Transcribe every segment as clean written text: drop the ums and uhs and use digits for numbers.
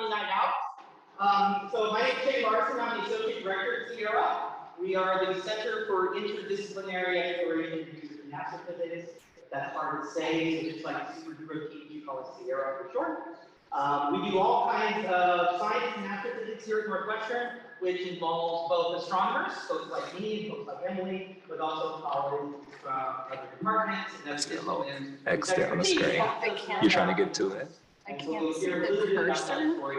Astronomy Night Out. So my name is Jay Larson. I'm the Associate Director at CIERA. We are the Center for Interdisciplinary Exploration and Research in Astrophysics. That's hard to say, so just like super duper teams, you call it CIERA for short. We do all kinds of science and astrophysics here at Northwestern, which involves both astronomers, folks like me, folks like Emily, but also colleagues from other departments. Let's get a little X there on the screen. You're trying to get to it. I can't see the person when.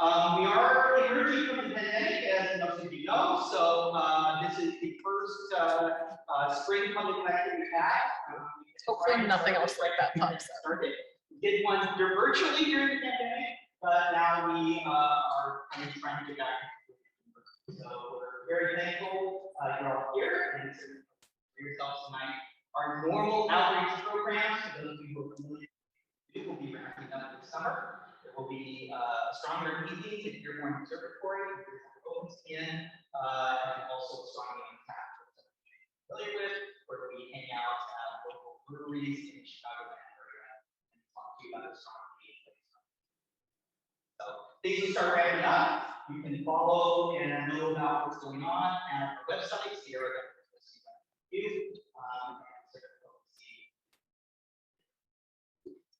We are emerging from the pandemic, as most of you know, so this is the first spring public lecture we've had. Hopefully nothing else like that pops up. We did one virtually during the pandemic, but now we are kind of trying to get back. So we're very thankful you're all here and for yourselves tonight. Our normal outreach programs, for those of you who are familiar, will be wrapping up this summer. There will be astronomer meetings at Dearborn Observatory, and also astronomy on tap, which I'm familiar with, where we hang out at local breweries in the Chicago area and talk to you about astronomy. So things will start ramping up. You can follow and know about what's going on at our website, CIERA.org.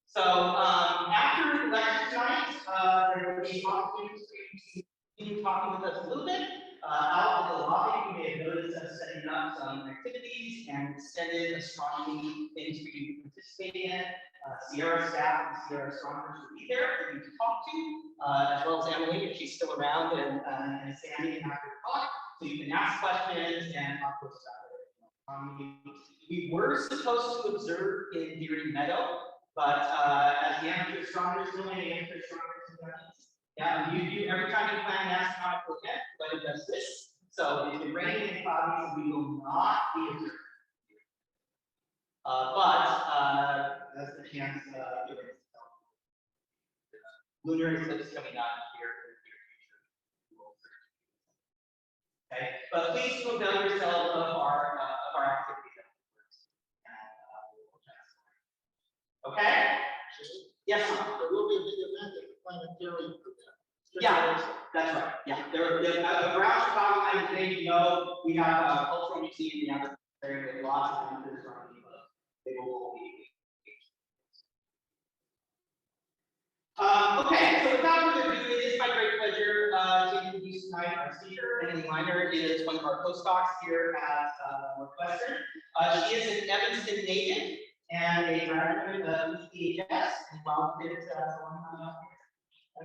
So after lecture tonight, there will be opportunities to continue talking with us a little bit. Out in the lobby, you may have noticed us setting up some activities and extended astronomy things for you to participate in. CIERA staff and CIERA astronomers will be there for you to talk to, as well as Emily, if she's still around, and Sandy after the talk, so you can ask questions and talk to us about it. We were supposed to observe in Deering Meadow, but as the amateur astronomers know, any amateur astronomers, yeah, every time you plan an astronomical event, weather does this. So it's been raining and cloudy, so we will not be observing. But that's the chance lunar eclipse coming out here in the near future. Okay, but please do avail yourself of our activities. Okay? Yes, sir. There will be a big event at the planetarium for that. Yeah, that's right. Yeah, around Chicago, I think, you know, we have a cultural museum, we have lots of amateurs around, but they will all be. Okay, so without further ado, it is my great pleasure to introduce tonight our speaker. Leiner is one of our postdocs here at Northwestern. She is an Evanston native and a graduate of EHS, and while did a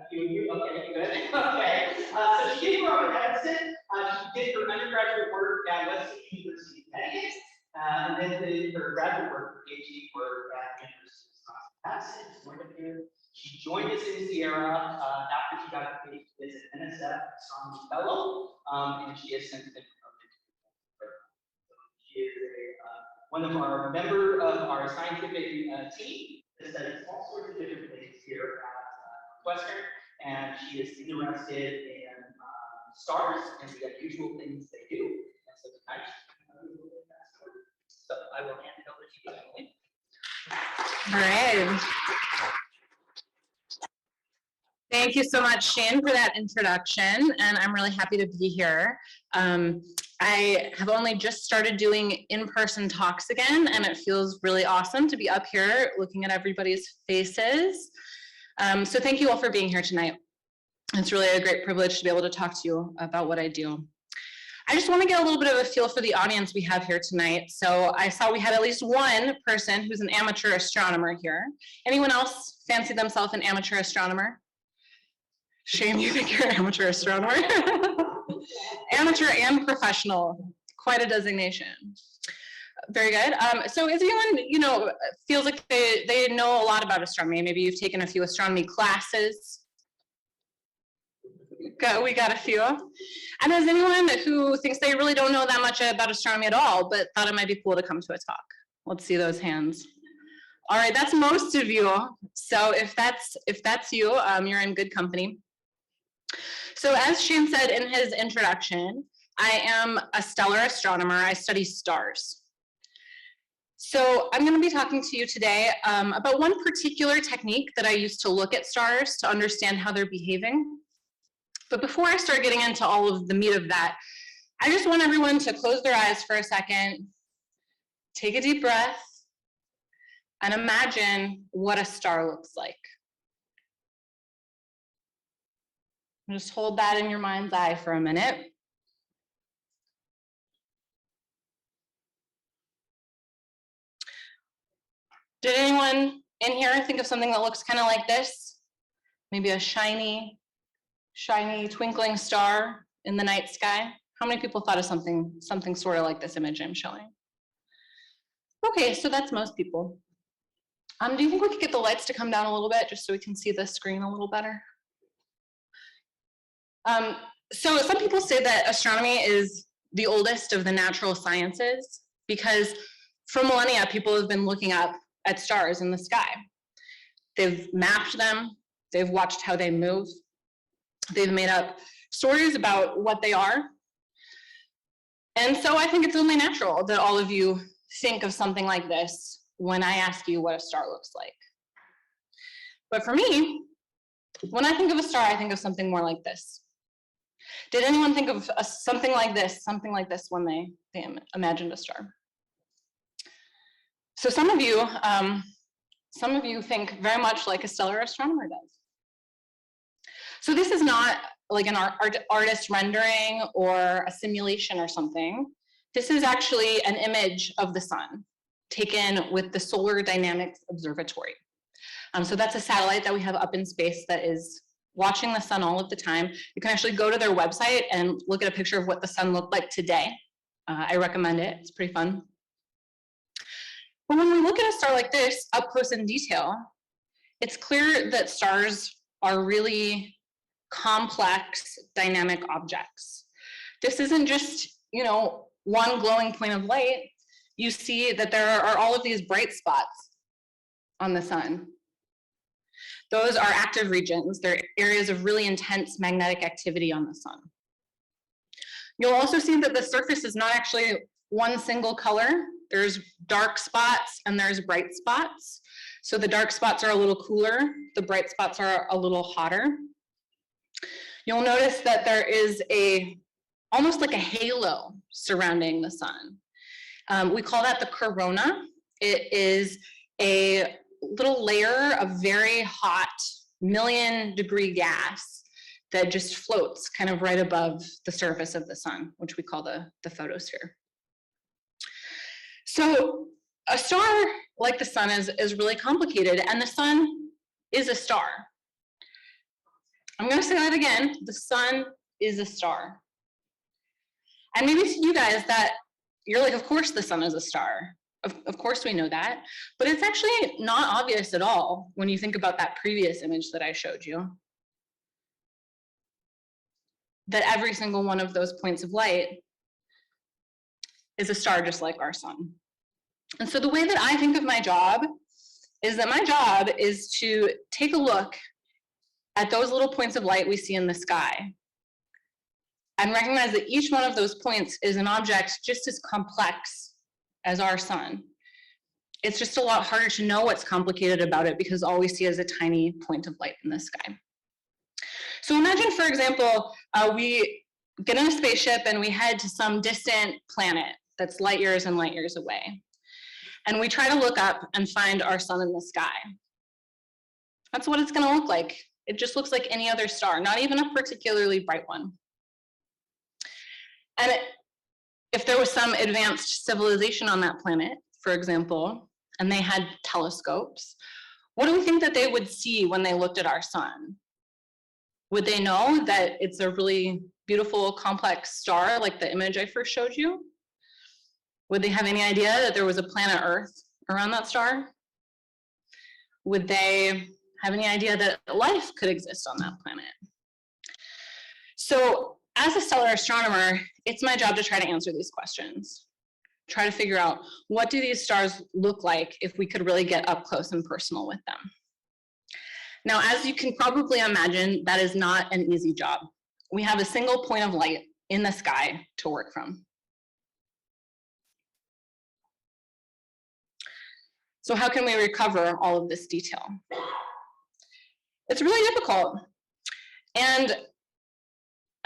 few of you, okay, good, okay. So she did grow up in Evanston. She did her undergraduate work at Wesleyan University of Connecticut, and then did her graduate work, PhD work at the University of Wisconsin. She joined us in CIERA after she got a PhD as an NSF Astronomy Fellow, and she has since been promoted to she is one of our member of our scientific team that studies all sorts of different things here at Northwestern, and she is interested in stars and the unusual things they do. And so tonight, so I will hand it over to you, Emily. All right. Thank you so much, Shane, for that introduction, and I'm really happy to be here. I have only just started doing in-person talks again, and it feels really awesome to be up here looking at everybody's faces. So thank you all for being here tonight. It's really a great privilege to be able to talk to you about what I do. I just want to get a little bit of a feel for the audience we have here tonight. So I saw we had at least one person who's an amateur astronomer here. Anyone else fancy themselves an amateur astronomer? Shane, you think you're an amateur astronomer? Amateur and professional, quite a designation. Very good. So if anyone, feels like they know a lot about astronomy, maybe you've taken a few astronomy classes. We got a few. And there's anyone who thinks they really don't know that much about astronomy at all, but thought it might be cool to come to a talk? Let's see those hands. All right, that's most of you. So if that's you, you're in good company. So as Shane said in his introduction, I am a stellar astronomer. I study stars. So I'm going to be talking to you today about one particular technique that I use to look at stars to understand how they're behaving. But before I start getting into all of the meat of that, I just want everyone to close their eyes for a second, take a deep breath, and imagine what a star looks like. Just hold that in your mind's eye for a minute. Did anyone in here think of something that looks kind of like this? Maybe a shiny twinkling star in the night sky? How many people thought of something sort of like this image I'm showing? Okay, so that's most people. Do you think we could get the lights to come down a little bit just so we can see the screen a little better? So some people say that astronomy is the oldest of the natural sciences because for millennia, people have been looking up at stars in the sky. They've mapped them, they've watched how they move, they've made up stories about what they are. And so I think it's only natural that all of you think of something like this when I ask you what a star looks like. But for me, when I think of a star, I think of something more like this. Did anyone think of something like this when they imagined a star? So some of you think very much like a stellar astronomer does. So this is not like an artist rendering or a simulation or something. This is actually an image of the sun taken with the Solar Dynamics Observatory. So that's a satellite that we have up in space that is watching the sun all of the time. You can actually go to their website and look at a picture of what the sun looked like today. I recommend it, it's pretty fun. But when we look at a star like this up close in detail, it's clear that stars are really complex dynamic objects. This isn't just, one glowing point of light. You see that there are all of these bright spots on the sun. Those are active regions. They're areas of really intense magnetic activity on the sun. You'll also see that the surface is not actually one single color. There's dark spots and there's bright spots. So the dark spots are a little cooler. The bright spots are a little hotter. You'll notice that there is almost like a halo surrounding the sun. We call that the corona. It is a little layer of very hot million-degree gas that just floats kind of right above the surface of the sun, which we call the photosphere. So a star like the sun is really complicated, and the sun is a star. I'm going to say that again. The sun is a star. And maybe to you guys that you're like, of course the sun is a star. Of course we know that. But it's actually not obvious at all when you think about that previous image that I showed you. That every single one of those points of light is a star just like our sun. And so the way that I think of my job is that my job is to take a look at those little points of light we see in the sky and recognize that each one of those points is an object just as complex as our sun. It's just a lot harder to know what's complicated about it because all we see is a tiny point of light in the sky. So imagine, for example, we get in a spaceship and we head to some distant planet that's light years and light years away. And we try to look up and find our sun in the sky. That's what it's going to look like. It just looks like any other star, not even a particularly bright one. And if there was some advanced civilization on that planet, for example, and they had telescopes, what do we think that they would see when they looked at our sun? Would they know that it's a really beautiful, complex star like the image I first showed you? Would they have any idea that there was a planet Earth around that star? Would they have any idea that life could exist on that planet? So as a stellar astronomer, it's my job to try to answer these questions. Try to figure out, what do these stars look like if we could really get up close and personal with them? Now, as you can probably imagine, that is not an easy job. We have a single point of light in the sky to work from. So how can we recover all of this detail? It's really difficult. And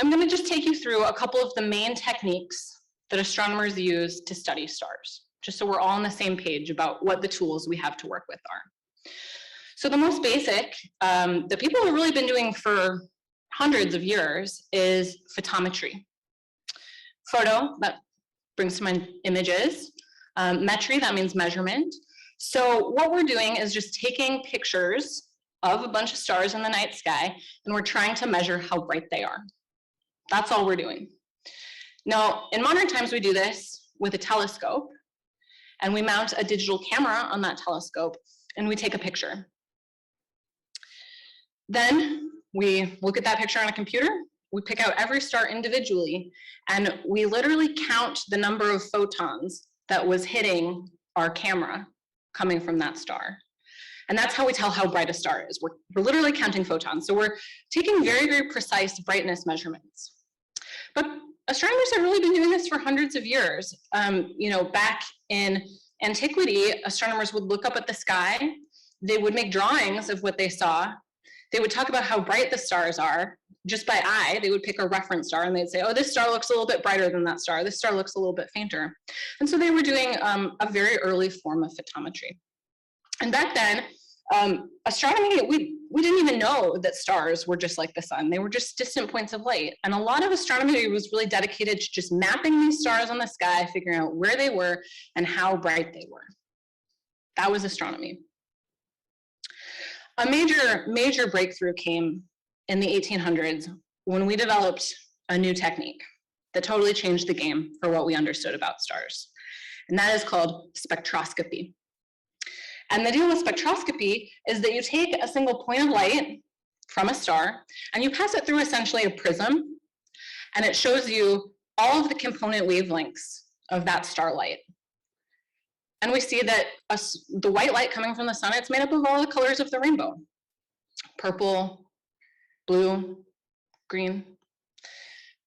I'm going to just take you through a couple of the main techniques that astronomers use to study stars, just so we're all on the same page about what the tools we have to work with are. So the most basic that people have really been doing for hundreds of years is photometry. Photo, that brings to mind images. Metry, that means measurement. So what we're doing is just taking pictures of a bunch of stars in the night sky, and we're trying to measure how bright they are. That's all we're doing. Now, in modern times, we do this with a telescope, and we mount a digital camera on that telescope, and we take a picture. Then we look at that picture on a computer, we pick out every star individually, and we literally count the number of photons that was hitting our camera coming from that star. And that's how we tell how bright a star is. We're literally counting photons. So we're taking very, very precise brightness measurements. But astronomers have really been doing this for hundreds of years. You know, back in antiquity, astronomers would look up at the sky, they would make drawings of what they saw, they would talk about how bright the stars are, just by eye. They would pick a reference star and they'd say, oh, this star looks a little bit brighter than that star, this star looks a little bit fainter. And so they were doing a very early form of photometry. And back then, astronomy, we didn't even know that stars were just like the sun. They were just distant points of light. And a lot of astronomy was really dedicated to just mapping these stars on the sky, figuring out where they were and how bright they were. That was astronomy. A major breakthrough came in the 1800s when we developed a new technique that totally changed the game for what we understood about stars. And that is called spectroscopy. And the deal with spectroscopy is that you take a single point of light from a star and you pass it through essentially a prism, and it shows you all of the component wavelengths of that starlight. And we see that the white light coming from the sun, it's made up of all the colors of the rainbow. Purple, blue, green.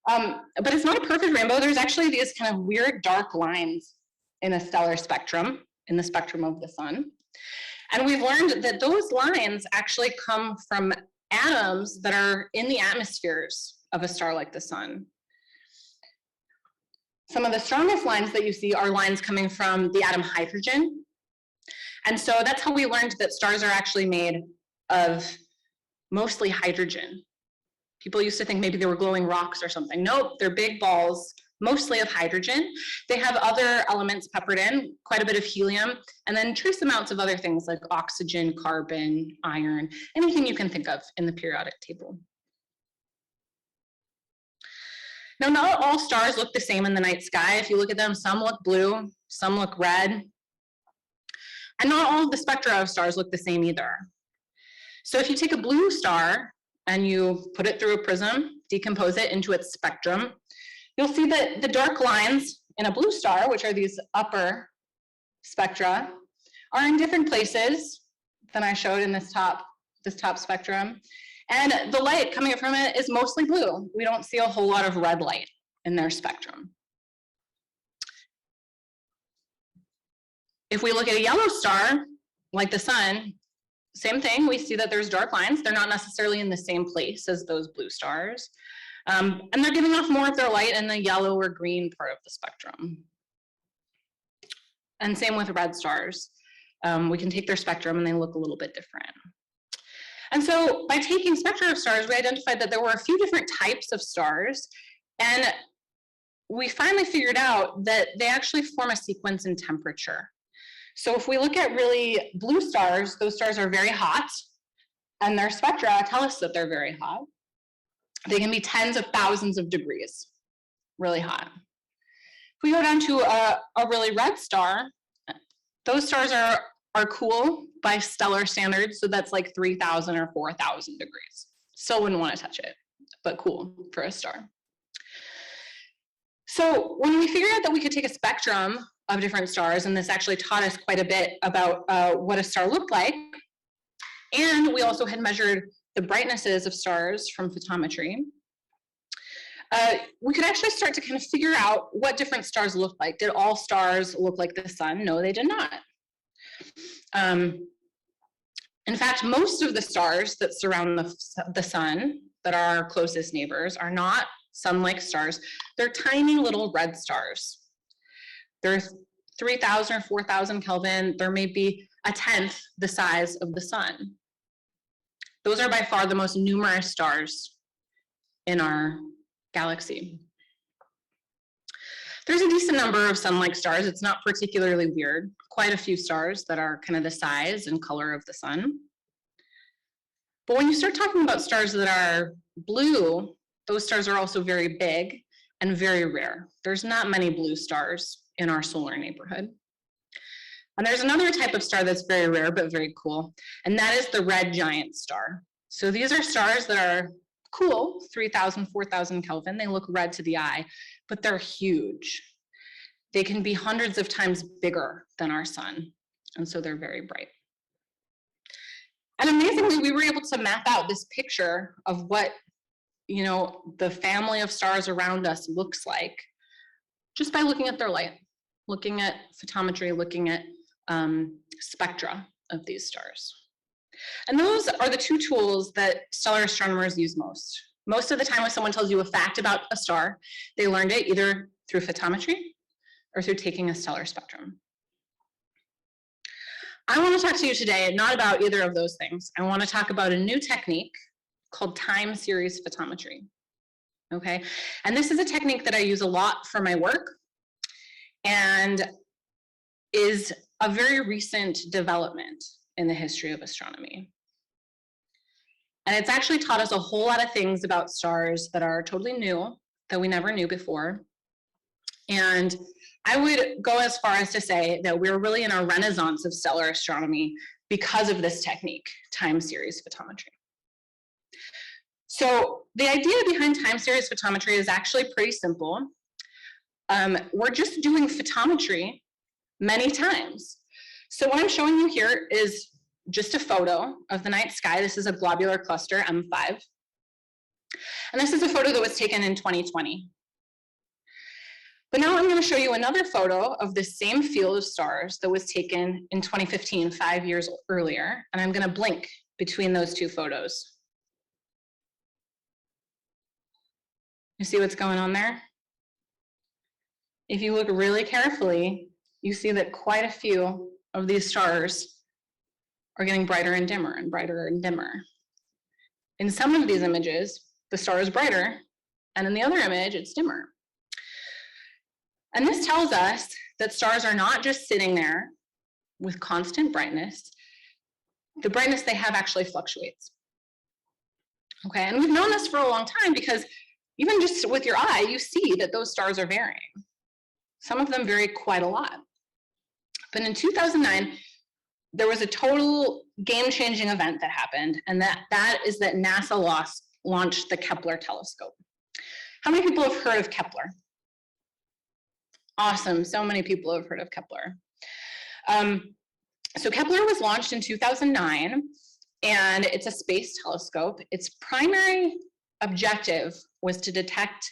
But it's not a perfect rainbow. There's actually these kind of weird dark lines in a stellar spectrum, in the spectrum of the sun. And we've learned that those lines actually come from atoms that are in the atmospheres of a star like the sun. Some of the strongest lines that you see are lines coming from the atom hydrogen. And so that's how we learned that stars are actually made of mostly hydrogen. People used to think maybe they were glowing rocks or something. Nope, they're big balls, mostly of hydrogen. They have other elements peppered in, quite a bit of helium, and then trace amounts of other things like oxygen, carbon, iron, anything you can think of in the periodic table. Now, not all stars look the same in the night sky. If you look at them, some look blue, some look red. And not all of the spectra of stars look the same either. So if you take a blue star and you put it through a prism, decompose it into its spectrum, you'll see that the dark lines in a blue star, which are these upper spectra, are in different places than I showed in this top spectrum. And the light coming from it is mostly blue. We don't see a whole lot of red light in their spectrum. If we look at a yellow star, like the sun, same thing, we see that there's dark lines. They're not necessarily in the same place as those blue stars. And they're giving off more of their light in the yellow or green part of the spectrum. And same with red stars. We can take their spectrum and they look a little bit different. And so by taking spectra of stars, we identified that there were a few different types of stars. And we finally figured out that they actually form a sequence in temperature. So if we look at really blue stars, those stars are very hot, and their spectra tell us that they're very hot. They can be tens of thousands of degrees, really hot. If we go down to a really red star, those stars are cool by stellar standards, so that's like 3,000 or 4,000 degrees. Still wouldn't want to touch it, but cool for a star. So when we figured out that we could take a spectrum of different stars, and this actually taught us quite a bit about what a star looked like, and we also had measured the brightnesses of stars from photometry, we could actually start to kind of figure out what different stars look like. Did all stars look like the sun? No, they did not. In fact, most of the stars that surround the sun, that are our closest neighbors, are not sun-like stars. They're tiny little red stars. They're 3,000 or 4,000 Kelvin. There may be a tenth the size of the sun. Those are by far the most numerous stars in our galaxy. There's a decent number of sun-like stars. It's not particularly weird. Quite a few stars that are kind of the size and color of the sun. But when you start talking about stars that are blue, those stars are also very big and very rare. There's not many blue stars in our solar neighborhood. And there's another type of star that's very rare but very cool, and that is the red giant star. So these are stars that are cool, 3,000, 4,000 Kelvin. They look red to the eye, but they're huge. They can be hundreds of times bigger than our sun, and so they're very bright. And amazingly, we were able to map out this picture of what, you know, the family of stars around us looks like just by looking at their light, looking at photometry, looking at spectra of these stars. And those are the two tools that stellar astronomers use most. Most of the time when someone tells you a fact about a star, they learned it either through photometry or through taking a stellar spectrum. I want to talk to you today not about either of those things. I want to talk about a new technique called time series photometry. Okay, and this is a technique that I use a lot for my work and is a very recent development in the history of astronomy. And it's actually taught us a whole lot of things about stars that are totally new, that we never knew before. And I would go as far as to say that we're really in a renaissance of stellar astronomy because of this technique, time series photometry. So the idea behind time series photometry is actually pretty simple. We're just doing photometry many times. So what I'm showing you here is just a photo of the night sky. This is a globular cluster, M5. And this is a photo that was taken in 2020. But now I'm going to show you another photo of the same field of stars that was taken in 2015, 5 years earlier. And I'm going to blink between those two photos. You see what's going on there? If you look really carefully, you see that quite a few of these stars are getting brighter and dimmer and brighter and dimmer. In some of these images, the star is brighter, and in the other image, it's dimmer. And this tells us that stars are not just sitting there with constant brightness. The brightness they have actually fluctuates. Okay, and we've known this for a long time because even just with your eye, you see that those stars are varying. Some of them vary quite a lot. But in 2009, there was a total game-changing event that happened, and that is that NASA launched the Kepler telescope. How many people have heard of Kepler? Awesome, so many people have heard of Kepler. So Kepler was launched in 2009, and it's a space telescope. Its primary objective was to detect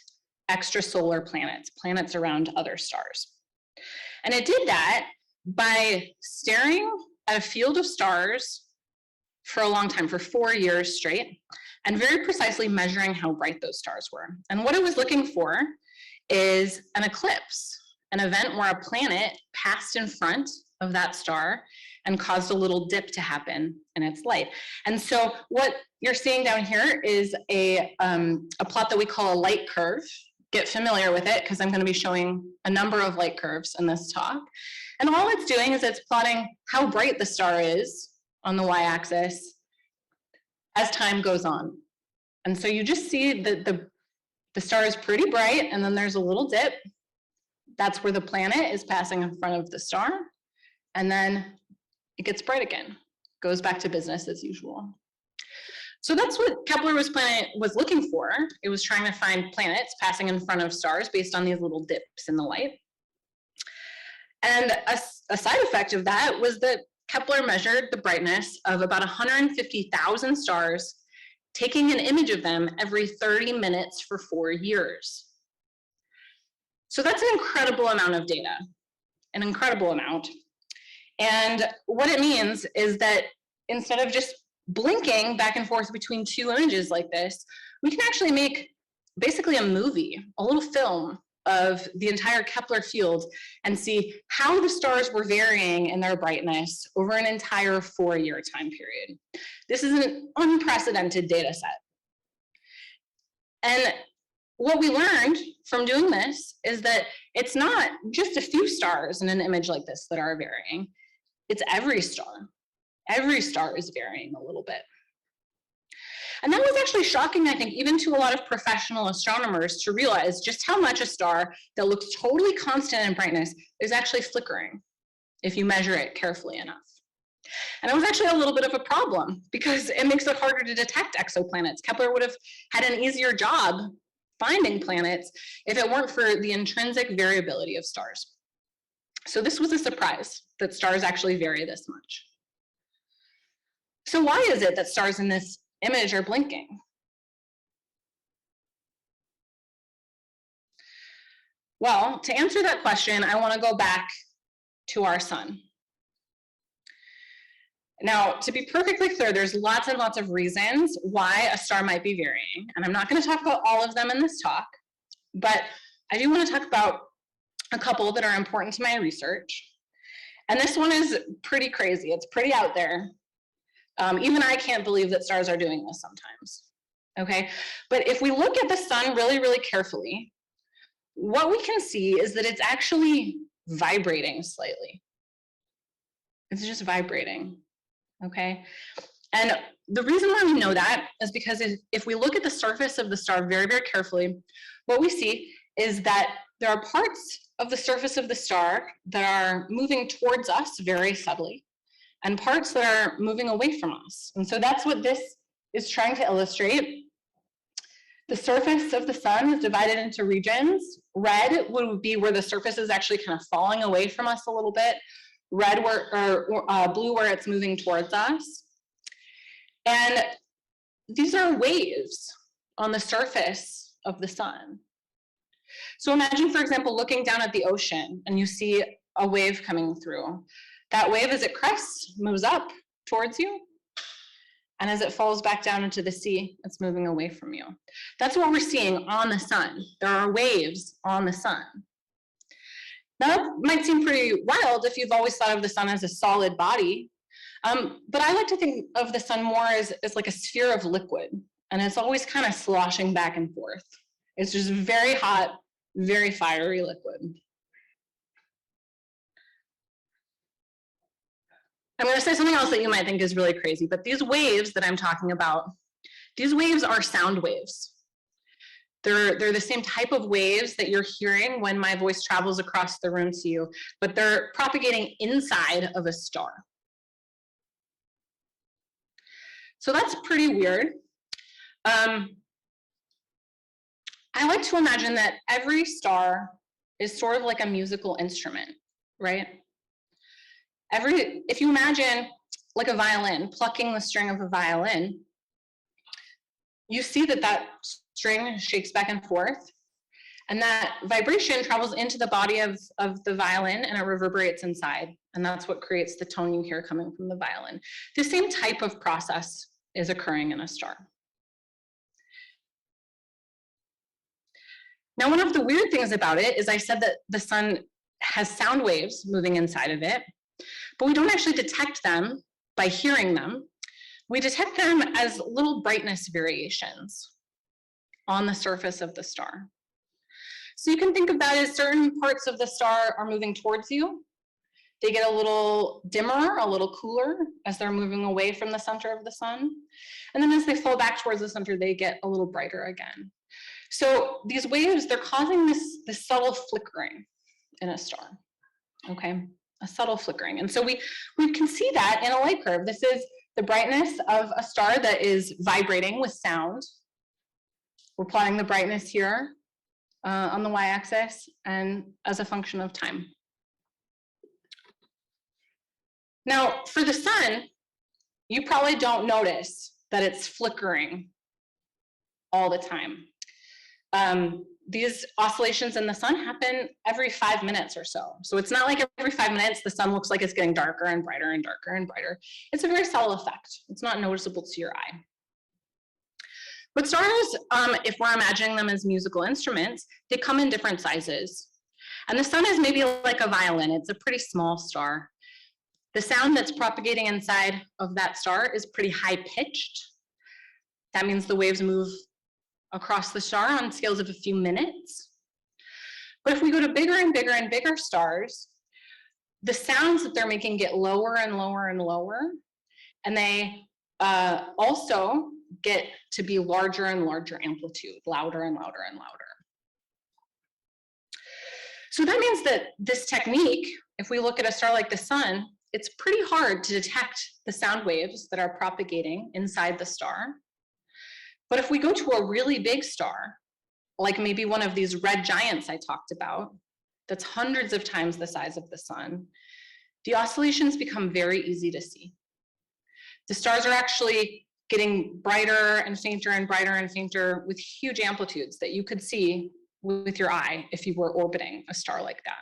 extrasolar planets, planets around other stars. And it did that by staring at a field of stars for a long time, for 4 years straight, and very precisely measuring how bright those stars were. And what it was looking for is an eclipse, an event where a planet passed in front of that star and caused a little dip to happen in its light. And so what you're seeing down here is a plot that we call a light curve. Get familiar with it because I'm going to be showing a number of light curves in this talk. And all it's doing is it's plotting how bright the star is on the y-axis as time goes on. And so you just see that the star is pretty bright, and then there's a little dip. That's where the planet is passing in front of the star, and then it gets bright again, goes back to business as usual. So that's what Kepler was looking for. It was trying to find planets passing in front of stars based on these little dips in the light. And a side effect of that was that Kepler measured the brightness of about 150,000 stars, taking an image of them every 30 minutes for 4 years. So that's an incredible amount of data, an incredible amount. And what it means is that instead of just blinking back and forth between two images like this, we can actually make basically a movie, a little film of the entire Kepler field and see how the stars were varying in their brightness over an entire 4-year time period. This is an unprecedented data set. And what we learned from doing this is that it's not just a few stars in an image like this that are varying, it's every star. Every star is varying a little bit. And that was actually shocking, I think, even to a lot of professional astronomers to realize just how much a star that looks totally constant in brightness is actually flickering if you measure it carefully enough. And it was actually a little bit of a problem because it makes it harder to detect exoplanets. Kepler would have had an easier job finding planets if it weren't for the intrinsic variability of stars. So this was a surprise that stars actually vary this much. So why is it that stars in this image are blinking? Well, to answer that question, I want to go back to our sun. Now, to be perfectly clear, there's lots and lots of reasons why a star might be varying, and I'm not going to talk about all of them in this talk, but I do want to talk about a couple that are important to my research. And this one is pretty crazy. It's pretty out there. Even I can't believe that stars are doing this sometimes, okay? But if we look at the sun really, really carefully, what we can see is that it's actually vibrating slightly. It's just vibrating, okay? And the reason why we know that is because if we look at the surface of the star very, very carefully, what we see is that there are parts of the surface of the star that are moving towards us very subtly, and parts that are moving away from us. And so that's what this is trying to illustrate. The surface of the sun is divided into regions. Red would be where the surface is actually kind of falling away from us a little bit. Red blue where it's moving towards us. And these are waves on the surface of the sun. So imagine, for example, looking down at the ocean and you see a wave coming through. That wave, as it crests, moves up towards you. And as it falls back down into the sea, it's moving away from you. That's what we're seeing on the sun. There are waves on the sun. Now, that might seem pretty wild if you've always thought of the sun as a solid body. But I like to think of the sun more as like a sphere of liquid. And it's always kind of sloshing back and forth. It's just very hot, very fiery liquid. I'm going to say something else that you might think is really crazy, but these waves that I'm talking about, these waves are sound waves. They're the same type of waves that you're hearing when my voice travels across the room to you, but they're propagating inside of a star. So that's pretty weird. I like to imagine that every star is sort of like a musical instrument, right? If you imagine like a violin, plucking the string of a violin, you see that that string shakes back and forth, and that vibration travels into the body of the violin and it reverberates inside, and that's what creates the tone you hear coming from the violin. The same type of process is occurring in a star. Now, one of the weird things about it is I said that the sun has sound waves moving inside of it, but we don't actually detect them by hearing them. We detect them as little brightness variations on the surface of the star. So you can think of that as certain parts of the star are moving towards you. They get a little dimmer, a little cooler as they're moving away from the center of the sun. And then as they fall back towards the center, they get a little brighter again. So these waves, they're causing this subtle flickering in a star, okay? A subtle flickering. And so we can see that in a light curve. This is the brightness of a star that is vibrating with sound. We're plotting the brightness here on the y-axis and as a function of time. Now, for the sun, you probably don't notice that it's flickering all the time. these oscillations in the sun happen every 5 minutes or so. So it's not like every 5 minutes the sun looks like it's getting darker and brighter and darker and brighter. It's a very subtle effect. It's not noticeable to your eye. But stars, if we're imagining them as musical instruments, they come in different sizes. And the sun is maybe like a violin. It's a pretty small star. The sound that's propagating inside of that star is pretty high pitched. That means the waves move across the star on scales of a few minutes. But if we go to bigger and bigger and bigger stars, the sounds that they're making get lower and lower and lower, and they also get to be larger and larger amplitude, louder and louder and louder. So that means that this technique, if we look at a star like the sun, it's pretty hard to detect the sound waves that are propagating inside the star. But if we go to a really big star, like maybe one of these red giants I talked about, that's hundreds of times the size of the sun, the oscillations become very easy to see. The stars are actually getting brighter and fainter and brighter and fainter with huge amplitudes that you could see with your eye if you were orbiting a star like that.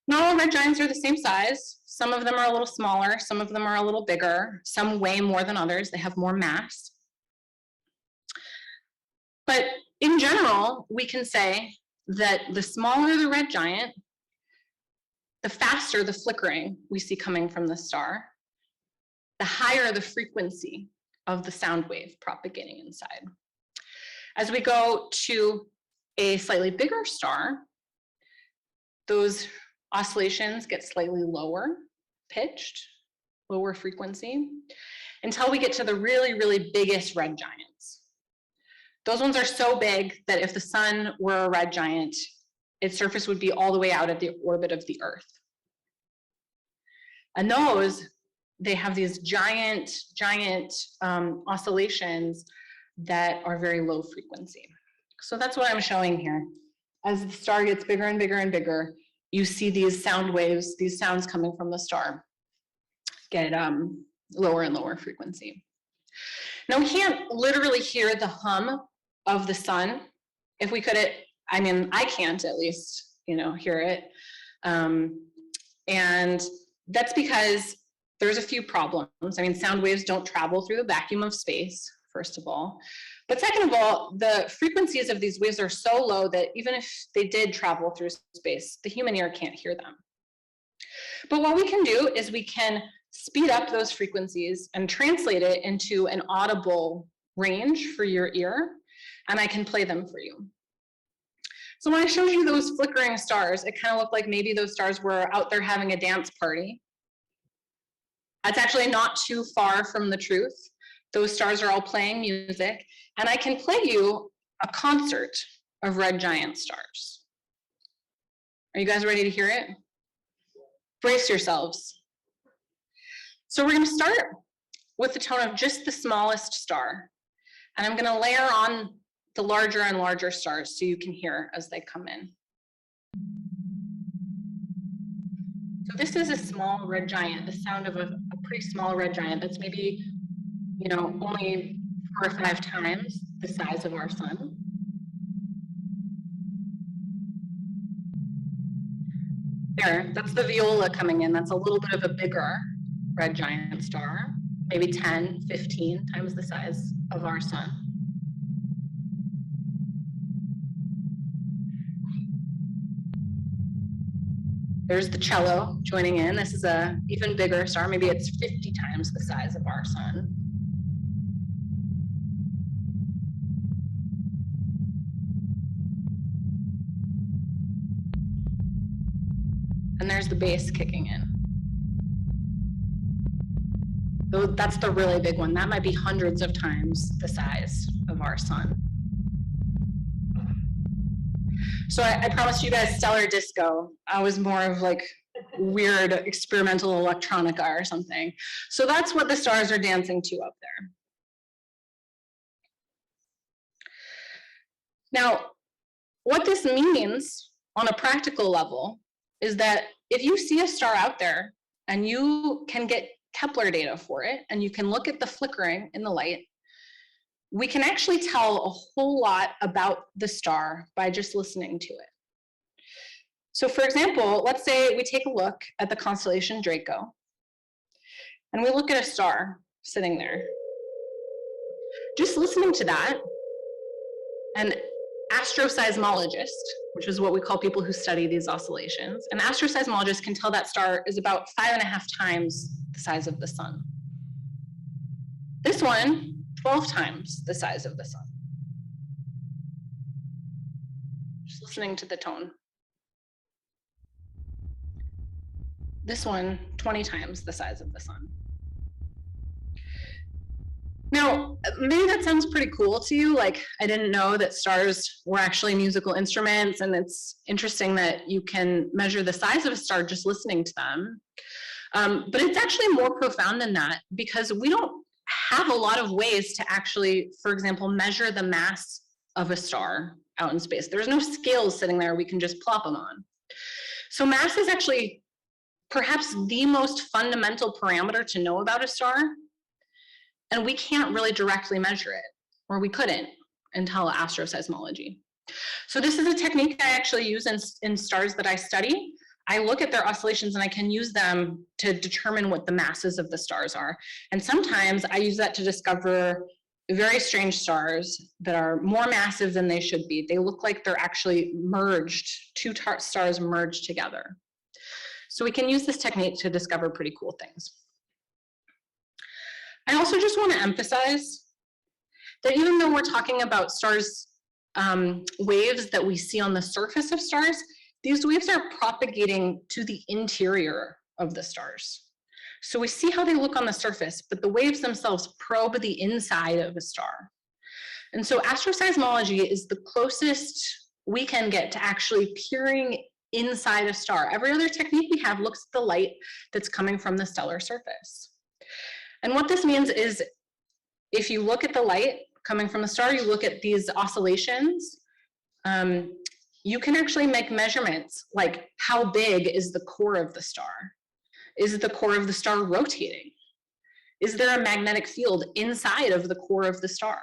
Not all red giants are the same size. Some of them are a little smaller, some of them are a little bigger, some weigh more than others, they have more mass. But in general, we can say that the smaller the red giant, the faster the flickering we see coming from the star, the higher the frequency of the sound wave propagating inside. As we go to a slightly bigger star, those oscillations get slightly lower pitched, lower frequency, until we get to the really, really biggest red giants. Those ones are so big that if the sun were a red giant, its surface would be all the way out at the orbit of the Earth. And those, they have these giant oscillations that are very low frequency. So that's what I'm showing here. As the star gets bigger and bigger and bigger, you see these sound waves, these sounds coming from the star get lower and lower frequency. Now we can't literally hear the hum of the sun. If we could, I mean, I can't at least, hear it. And that's because there's a few problems. I mean, sound waves don't travel through the vacuum of space, first of all. But second of all, the frequencies of these waves are so low that even if they did travel through space, the human ear can't hear them. But what we can do is we can speed up those frequencies and translate it into an audible range for your ear, and I can play them for you. So when I showed you those flickering stars, it kind of looked like maybe those stars were out there having a dance party. That's actually not too far from the truth. Those stars are all playing music, and I can play you a concert of red giant stars. Are you guys ready to hear it? Brace yourselves. So we're going to start with the tone of just the smallest star, and I'm going to layer on the larger and larger stars so you can hear as they come in. So this is a small red giant, the sound of a pretty small red giant that's maybe, only 4 or 5 times the size of our sun. There, that's the viola coming in. That's a little bit of a bigger red giant star, maybe 10, 15 times the size of our sun. There's the cello joining in. This is a even bigger star. Maybe it's 50 times the size of our sun. And there's the bass kicking in. So that's the really big one. That might be hundreds of times the size of our sun. So I promised you guys stellar disco. I was more of like weird experimental electronica or something. So that's what the stars are dancing to up there. Now, what this means on a practical level is that if you see a star out there and you can get Kepler data for it, and you can look at the flickering in the light, we can actually tell a whole lot about the star by just listening to it. So for example, let's say we take a look at the constellation Draco, and we look at a star sitting there. Just listening to that, an astroseismologist, which is what we call people who study these oscillations, an astroseismologist can tell that star is about 5.5 times the size of the sun. This one, 12 times the size of the sun. Just listening to the tone. This one, 20 times the size of the sun. Now, maybe that sounds pretty cool to you, like I didn't know that stars were actually musical instruments, and it's interesting that you can measure the size of a star just listening to them. But it's actually more profound than that, because we don't have a lot of ways to actually, for example, measure the mass of a star out in space. There's no scales sitting there we can just plop them on. So mass is actually perhaps the most fundamental parameter to know about a star, and we can't really directly measure it, or we couldn't until astroseismology. So this is a technique I actually use in stars that I study. I look at their oscillations and I can use them to determine what the masses of the stars are. And sometimes I use that to discover very strange stars that are more massive than they should be. They look like they're actually merged, two stars merged together. So we can use this technique to discover pretty cool things. I also just want to emphasize that even though we're talking about stars, waves that we see on the surface of stars, these waves are propagating to the interior of the stars. So we see how they look on the surface, but the waves themselves probe the inside of a star. And so astroseismology is the closest we can get to actually peering inside a star. Every other technique we have looks at the light that's coming from the stellar surface. And what this means is, if you look at the light coming from the star, you look at these oscillations, you can actually make measurements like how big is the core of the star? Is the core of the star rotating? Is there a magnetic field inside of the core of the star?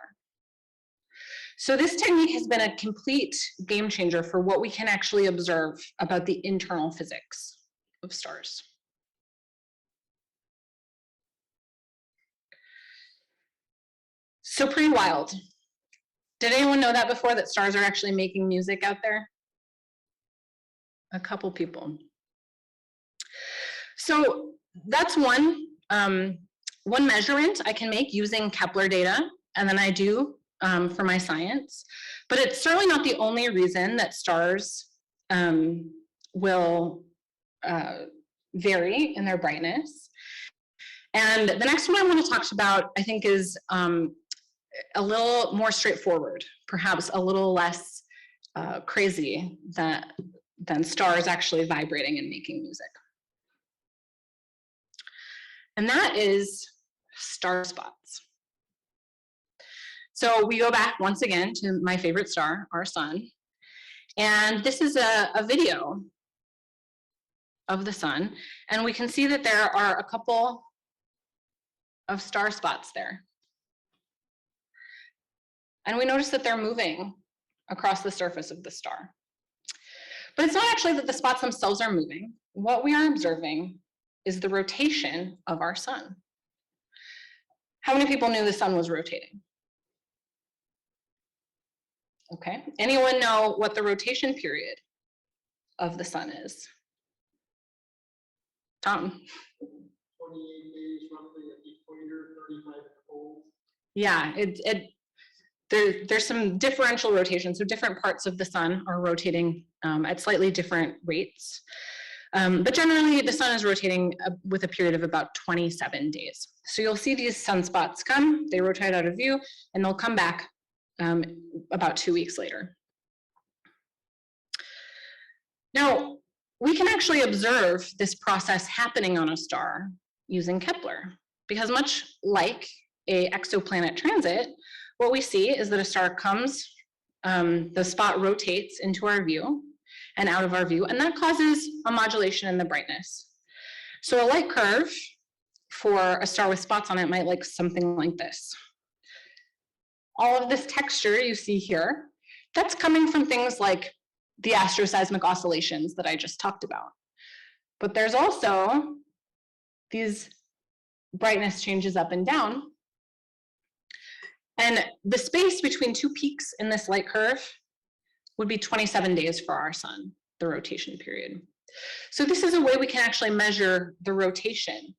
So this technique has been a complete game changer for what we can actually observe about the internal physics of stars. So pretty wild. Did anyone know that before, that stars are actually making music out there? A couple people. So that's one measurement I can make using Kepler data, and then I do for my science. But it's certainly not the only reason that stars will vary in their brightness. And the next one I want to talk about, I think, is a little more straightforward, perhaps a little less crazy than stars actually vibrating and making music. And that is star spots. So we go back once again to my favorite star, our sun. And this is a video of the sun. And we can see that there are a couple of star spots there. And we notice that they're moving across the surface of the star. But it's not actually that the spots themselves are moving. What we are observing is the rotation of our sun. How many people knew the sun was rotating? Okay, anyone know what the rotation period of the sun is? Tom? 28 days roughly at the equator, 35 poles. Yeah, there's some differential rotation. So different parts of the sun are rotating at slightly different rates. But generally, the sun is rotating with a period of about 27 days. So you'll see these sunspots come, they rotate out of view, and they'll come back about 2 weeks later. Now, we can actually observe this process happening on a star using Kepler, because much like an exoplanet transit, what we see is that a star comes, the spot rotates into our view and out of our view, and that causes a modulation in the brightness. So a light curve for a star with spots on it might look something like this. all of this texture you see here, that's coming from things like the astroseismic oscillations that I just talked about. But there's also these brightness changes up and down. And the space between two peaks in this light curve would be 27 days for our sun, the rotation period. So this is a way we can actually measure the rotation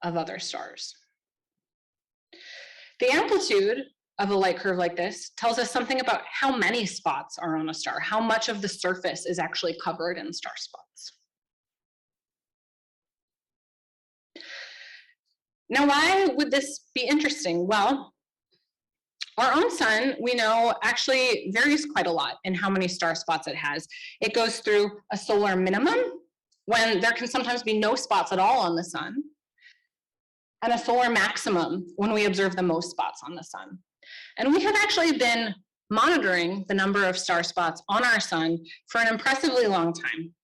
of other stars. The amplitude of a light curve like this tells us something about how many spots are on a star, how much of the surface is actually covered in star spots. Now, why would this be interesting? Well, our own sun, we know, actually varies quite a lot in how many star spots it has. It goes through a solar minimum, when there can sometimes be no spots at all on the sun, and a solar maximum, when we observe the most spots on the sun. And we have actually been monitoring the number of star spots on our sun for an impressively long time,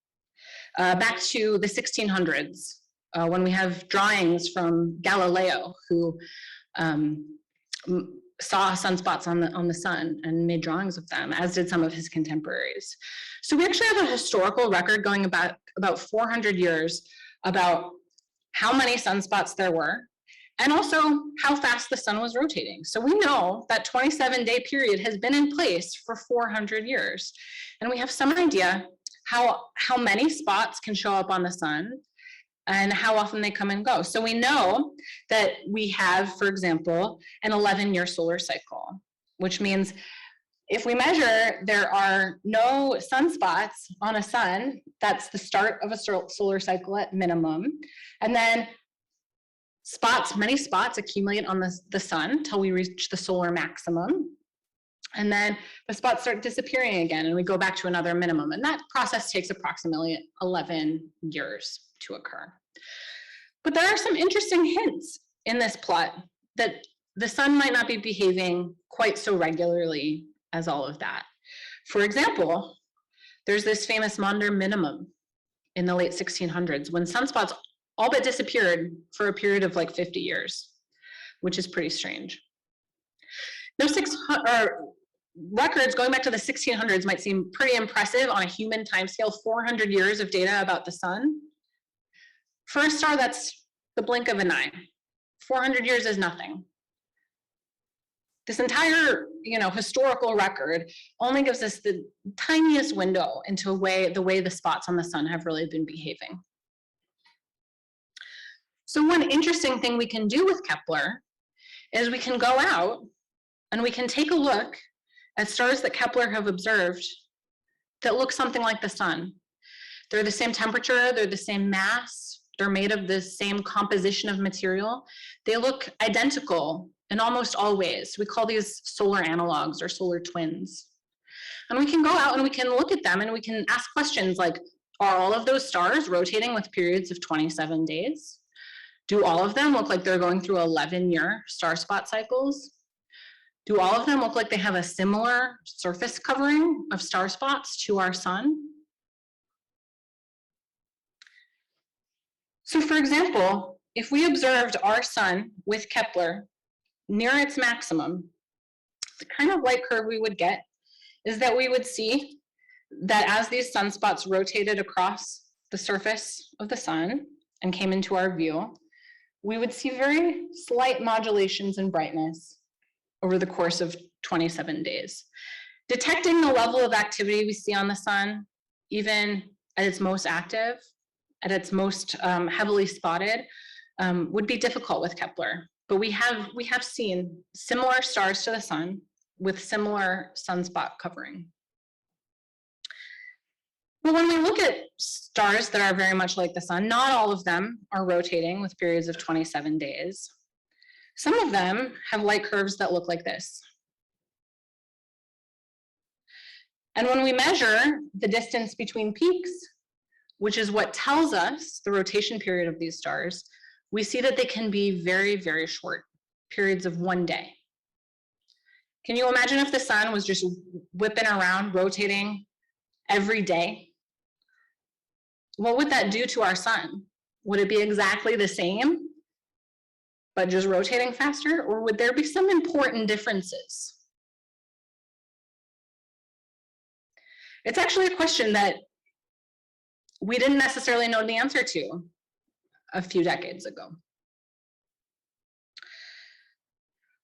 back to the 1600s, when we have drawings from Galileo, who saw sunspots on the sun and made drawings of them, as did some of his contemporaries. So we actually have a historical record going about 400 years about how many sunspots there were, and also how fast the sun was rotating. So we know that 27-day period has been in place for 400 years. And we have some idea how many spots can show up on the sun and how often they come and go. So we know that we have, for example, an 11-year solar cycle, which means if we measure there are no sunspots on a sun, that's the start of a solar cycle at minimum. And then many spots accumulate on the sun until we reach the solar maximum. And then the spots start disappearing again and we go back to another minimum. And that process takes approximately 11 years to occur. But there are some interesting hints in this plot that the sun might not be behaving quite so regularly as all of that. For example, there's this famous Maunder minimum in the late 1600s when sunspots all but disappeared for a period of like 50 years, which is pretty strange. Those records going back to the 1600s might seem pretty impressive on a human timescale, 400 years of data about the sun. For a star, that's the blink of an eye. 400 years is nothing. This entire, historical record only gives us the tiniest window into the way the spots on the sun have really been behaving. So one interesting thing we can do with Kepler is we can go out and we can take a look at stars that Kepler have observed that look something like the sun. They're the same temperature, they're the same mass, they're made of the same composition of material. They look identical in almost all ways. We call these solar analogs or solar twins. And we can go out and we can look at them and we can ask questions like, are all of those stars rotating with periods of 27 days? Do all of them look like they're going through 11-year star spot cycles? Do all of them look like they have a similar surface covering of star spots to our sun? So for example, if we observed our sun with Kepler near its maximum, the kind of light curve we would get is that we would see that as these sunspots rotated across the surface of the sun and came into our view, we would see very slight modulations in brightness over the course of 27 days. Detecting the level of activity we see on the sun, even at its most active, at its most heavily spotted, would be difficult with Kepler. But we have seen similar stars to the sun with similar sunspot covering. But when we look at stars that are very much like the sun, not all of them are rotating with periods of 27 days. Some of them have light curves that look like this. And when we measure the distance between peaks, which is what tells us the rotation period of these stars, we see that they can be very, very short, periods of 1 day. Can you imagine if the sun was just whipping around, rotating every day? What would that do to our sun? Would it be exactly the same, but just rotating faster? Or would there be some important differences It's actually a question that we didn't necessarily know the answer to a few decades ago.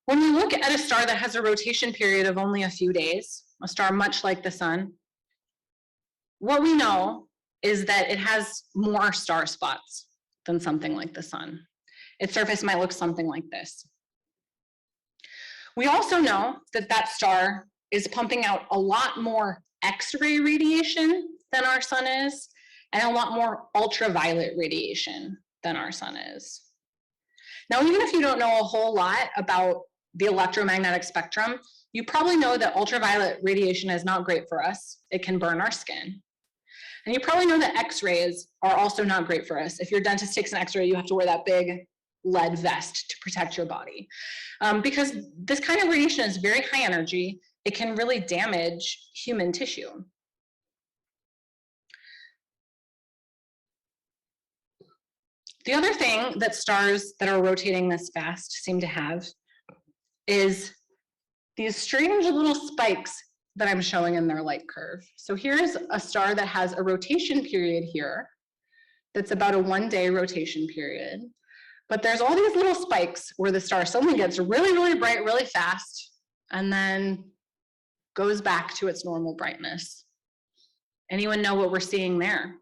When we look at a star that has a rotation period of only a few days, a star much like the sun, what we know is that it has more star spots than something like the sun. Its surface might look something like this. We also know that that star is pumping out a lot more X-ray radiation than our sun is, and a lot more ultraviolet radiation than our sun is. Now, even if you don't know a whole lot about the electromagnetic spectrum, you probably know that ultraviolet radiation is not great for us. It can burn our skin. And you probably know that X-rays are also not great for us. If your dentist takes an X-ray, you have to wear that big lead vest to protect your body. Because this kind of radiation is very high energy. It can really damage human tissue. The other thing that stars that are rotating this fast seem to have is these strange little spikes that I'm showing in their light curve. So here's a star that has a rotation period here that's about a 1-day rotation period. But there's all these little spikes where the star suddenly gets really, really bright really fast and then goes back to its normal brightness. Anyone know what we're seeing there?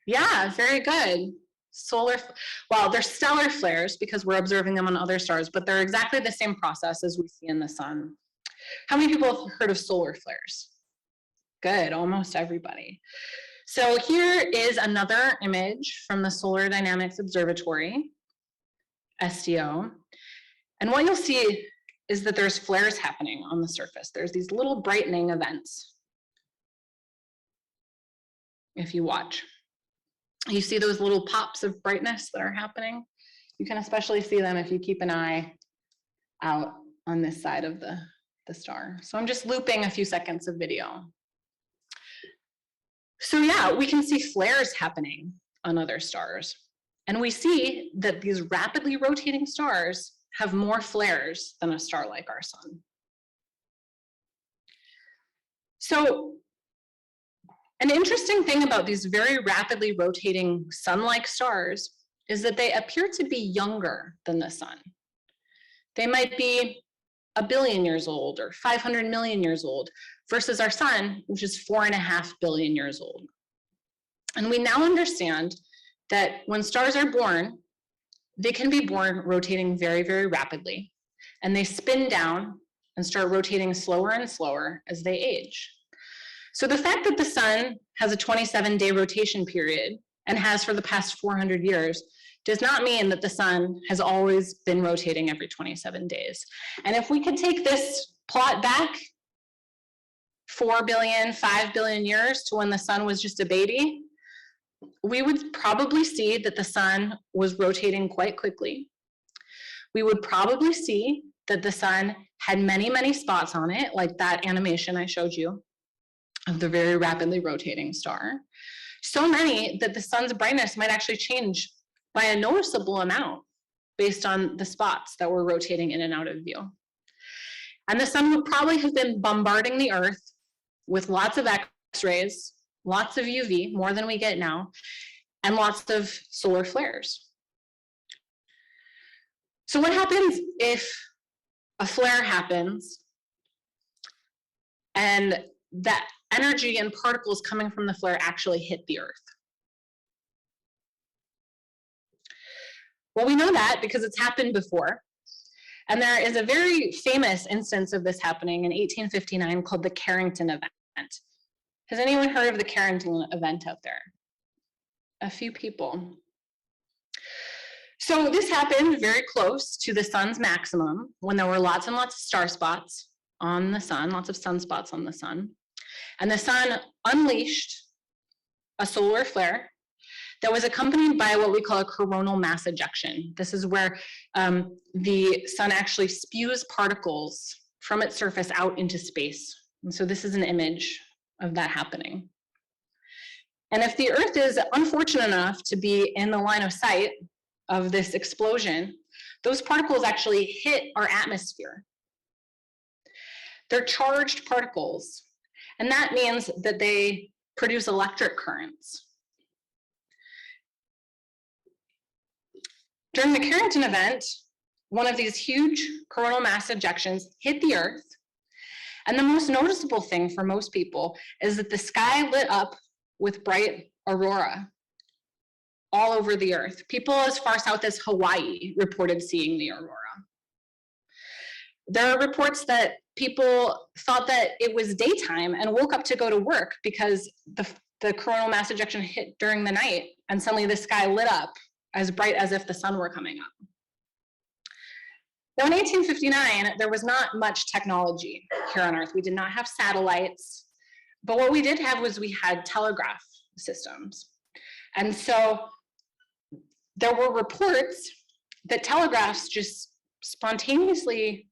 Yeah, very good. Well, they're stellar flares because we're observing them on other stars, but they're exactly the same process as we see in the sun. How many people have heard of solar flares? Good, almost everybody. So here is another image from the Solar Dynamics Observatory, SDO. And what you'll see is that there's flares happening on the surface. There's these little brightening events. If you watch. You see those little pops of brightness that are happening? You can especially see them if you keep an eye out on this side of the star. So I'm just looping a few seconds of video. So yeah, we can see flares happening on other stars. And we see that these rapidly rotating stars have more flares than a star like our sun. So an interesting thing about these very rapidly rotating sun-like stars is that they appear to be younger than the sun. They might be 1 billion years old or 500 million years old versus our sun, which is 4.5 billion years old. And we now understand that when stars are born, they can be born rotating very, very rapidly, and they spin down and start rotating slower and slower as they age. So the fact that the sun has a 27-day rotation period and has for the past 400 years does not mean that the sun has always been rotating every 27 days. And if we could take this plot back 4 billion, 5 billion years to when the sun was just a baby, we would probably see that the sun was rotating quite quickly. We would probably see that the sun had many, many spots on it, like that animation I showed you of the very rapidly rotating star. So many that the sun's brightness might actually change by a noticeable amount based on the spots that were rotating in and out of view. And the sun would probably have been bombarding the Earth with lots of X-rays, lots of UV, more than we get now, and lots of solar flares. So what happens if a flare happens and that energy and particles coming from the flare actually hit the Earth? Well, we know that because it's happened before. And there is a very famous instance of this happening in 1859 called the Carrington Event. Has anyone heard of the Carrington Event out there? A few people. So this happened very close to the sun's maximum when there were lots and lots of star spots on the sun, lots of sunspots on the sun. And the sun unleashed a solar flare that was accompanied by what we call a coronal mass ejection. This is where the sun actually spews particles from its surface out into space. And so this is an image of that happening. And if the Earth is unfortunate enough to be in the line of sight of this explosion, those particles actually hit our atmosphere. They're charged particles, and that means that they produce electric currents. During the Carrington Event, one of these huge coronal mass ejections hit the Earth, and the most noticeable thing for most people is that the sky lit up with bright aurora all over the Earth. People as far south as Hawaii reported seeing the aurora. There are reports that people thought that it was daytime and woke up to go to work because the coronal mass ejection hit during the night, and suddenly the sky lit up as bright as if the sun were coming up. Now in 1859, there was not much technology here on Earth. We did not have satellites, but what we did have was we had telegraph systems. And so there were reports that telegraphs just spontaneously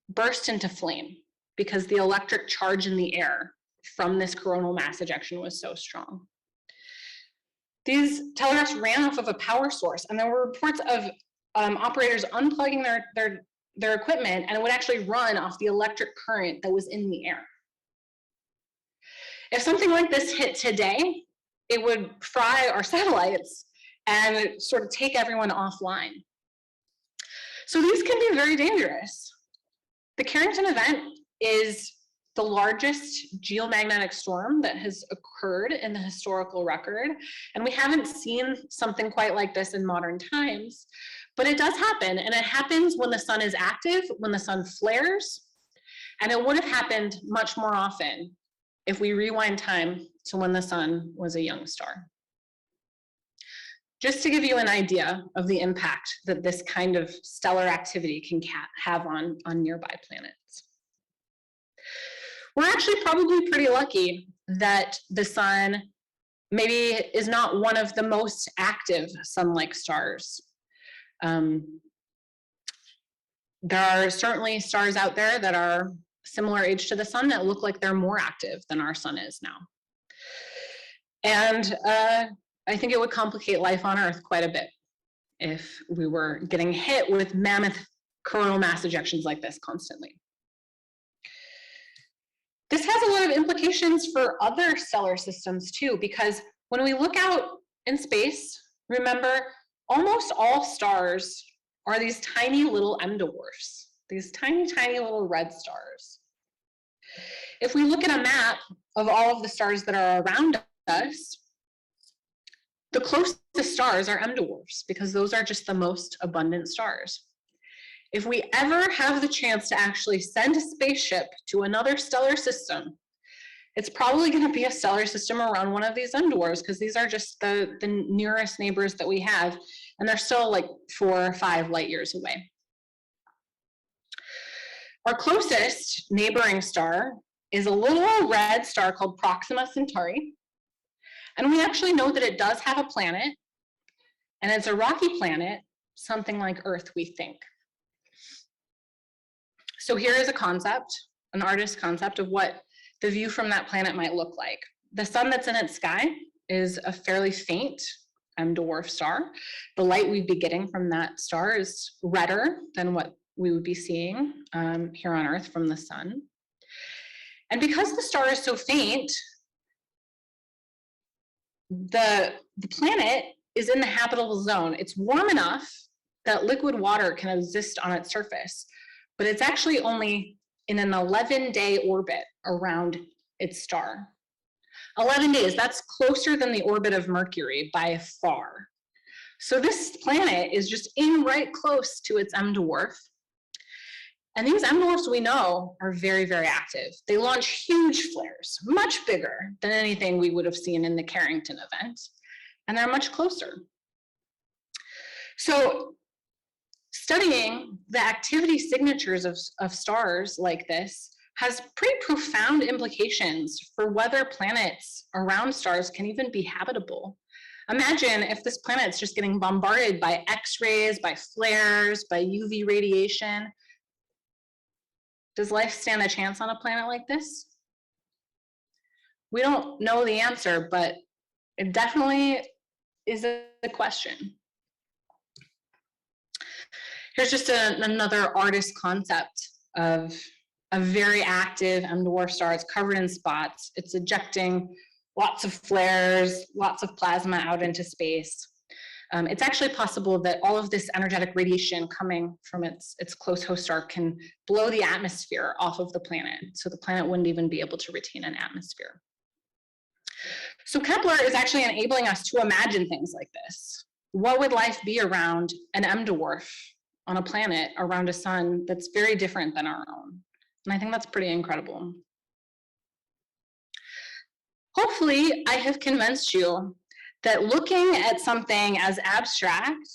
burst into flame because the electric charge in the air from this coronal mass ejection was so strong. These telegraphs ran off of a power source, and there were reports of operators unplugging their equipment, and it would actually run off the electric current that was in the air. If something like this hit today, it would fry our satellites and sort of take everyone offline. So these can be very dangerous. The Carrington Event is the largest geomagnetic storm that has occurred in the historical record, and we haven't seen something quite like this in modern times, but it does happen, and it happens when the sun is active, when the sun flares, and it would have happened much more often if we rewind time to when the sun was a young star. Just to give you an idea of the impact that this kind of stellar activity can have on nearby planets. We're actually probably pretty lucky that the sun maybe is not one of the most active sun-like stars. There are certainly stars out there that are similar age to the sun that look like they're more active than our sun is now. And I think it would complicate life on Earth quite a bit if we were getting hit with mammoth coronal mass ejections like this constantly. This has a lot of implications for other stellar systems too, because when we look out in space, remember, almost all stars are these tiny little M dwarfs, these tiny, tiny little red stars. If we look at a map of all of the stars that are around us, the closest stars are M dwarfs because those are just the most abundant stars. If we ever have the chance to actually send a spaceship to another stellar system, it's probably going to be a stellar system around one of these M dwarfs because these are just the nearest neighbors that we have, and they're still like 4 or 5 light years away. Our closest neighboring star is a little red star called Proxima Centauri. And we actually know that it does have a planet, and it's a rocky planet, something like Earth, we think. So here is a concept, an artist's concept of what the view from that planet might look like. The sun that's in its sky is a fairly faint M dwarf star. The light we'd be getting from that star is redder than what we would be seeing here on Earth from the sun. And because the star is so faint, the planet is in the habitable zone. It's warm enough that liquid water can exist on its surface, but it's actually only in an 11-day orbit around its star. 11 days, that's closer than the orbit of Mercury by far. So this planet is just in right close to its M dwarf. And these M dwarfs we know are very, very active. They launch huge flares, much bigger than anything we would have seen in the Carrington Event, and they're much closer. So studying the activity signatures of stars like this has pretty profound implications for whether planets around stars can even be habitable. Imagine if this planet's just getting bombarded by X-rays, by flares, by UV radiation. Does life stand a chance on a planet like this? We don't know the answer, but it definitely is a question. Here's just another artist concept of a very active M-dwarf star. It's covered in spots. It's ejecting lots of flares, lots of plasma out into space. It's actually possible that all of this energetic radiation coming from its close host star can blow the atmosphere off of the planet, so the planet wouldn't even be able to retain an atmosphere. So Kepler is actually enabling us to imagine things like this. What would life be around an M-dwarf on a planet around a sun that's very different than our own? And I think that's pretty incredible. Hopefully, I have convinced you that looking at something as abstract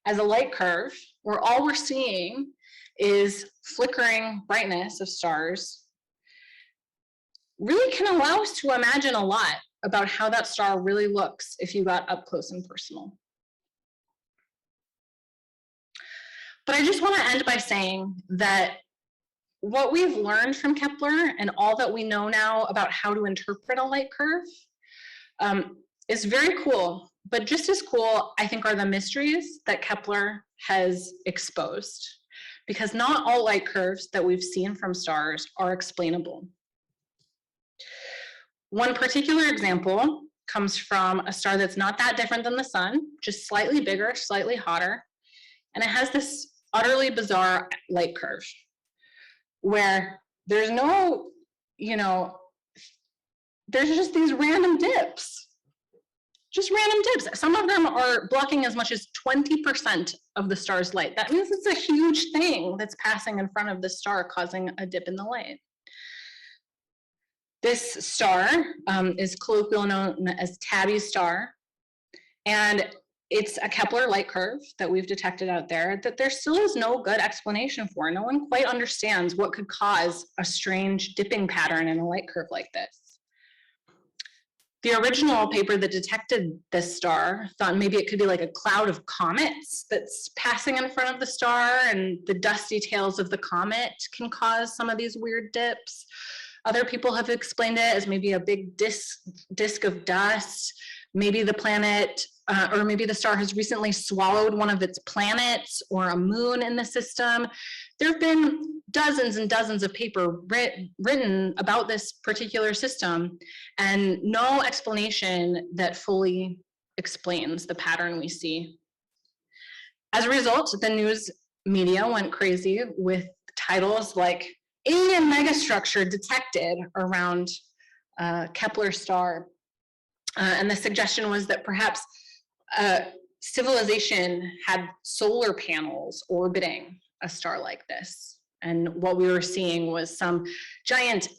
as a light curve, where all we're seeing is flickering brightness of stars, really can allow us to imagine a lot about how that star really looks if you got up close and personal. But I just want to end by saying that what we've learned from Kepler and all that we know now about how to interpret a light curve is very cool, but just as cool, I think, are the mysteries that Kepler has exposed, because not all light curves that we've seen from stars are explainable. One particular example comes from a star that's not that different than the sun, just slightly bigger, slightly hotter, and it has this utterly bizarre light curve where there's no, there's just these random dips, just random dips. Some of them are blocking as much as 20% of the star's light. That means it's a huge thing that's passing in front of the star, causing a dip in the light. This star is colloquially known as Tabbys Star, and it's a Kepler light curve that we've detected out there that there still is no good explanation for. No one quite understands what could cause a strange dipping pattern in a light curve like this. The original paper that detected this star thought maybe it could be like a cloud of comets that's passing in front of the star, and the dusty tails of the comet can cause some of these weird dips. Other people have explained it as maybe a big disk of dust. Maybe the planet, or maybe the star has recently swallowed one of its planets or a moon in the system. There have been dozens and dozens of papers written about this particular system, and no explanation that fully explains the pattern we see. As a result, the news media went crazy with titles like "Alien Megastructure Detected Around Kepler Star." And the suggestion was that perhaps civilization had solar panels orbiting a star like this. And what we were seeing was some giant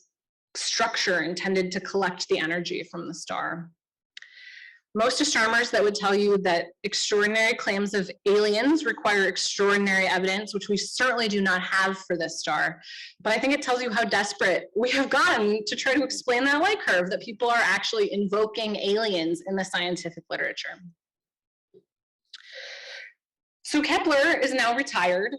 structure intended to collect the energy from the star. Most astronomers that would tell you that extraordinary claims of aliens require extraordinary evidence, which we certainly do not have for this star. But I think it tells you how desperate we have gotten to try to explain that light curve, that people are actually invoking aliens in the scientific literature. So Kepler is now retired.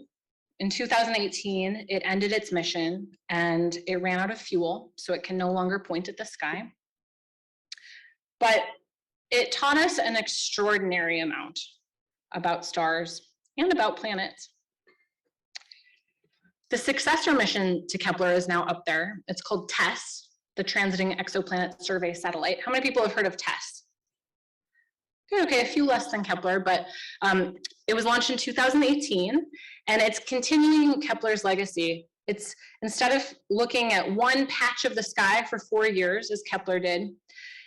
In 2018, it ended its mission and it ran out of fuel, so it can no longer point at the sky. But it taught us an extraordinary amount about stars and about planets. The successor mission to Kepler is now up there. It's called Tess, the Transiting Exoplanet Survey Satellite. How many people have heard of Tess? Okay, a few less than Kepler, but it was launched in 2018, and it's continuing Kepler's legacy. It's, instead of looking at one patch of the sky for 4 years, as Kepler did,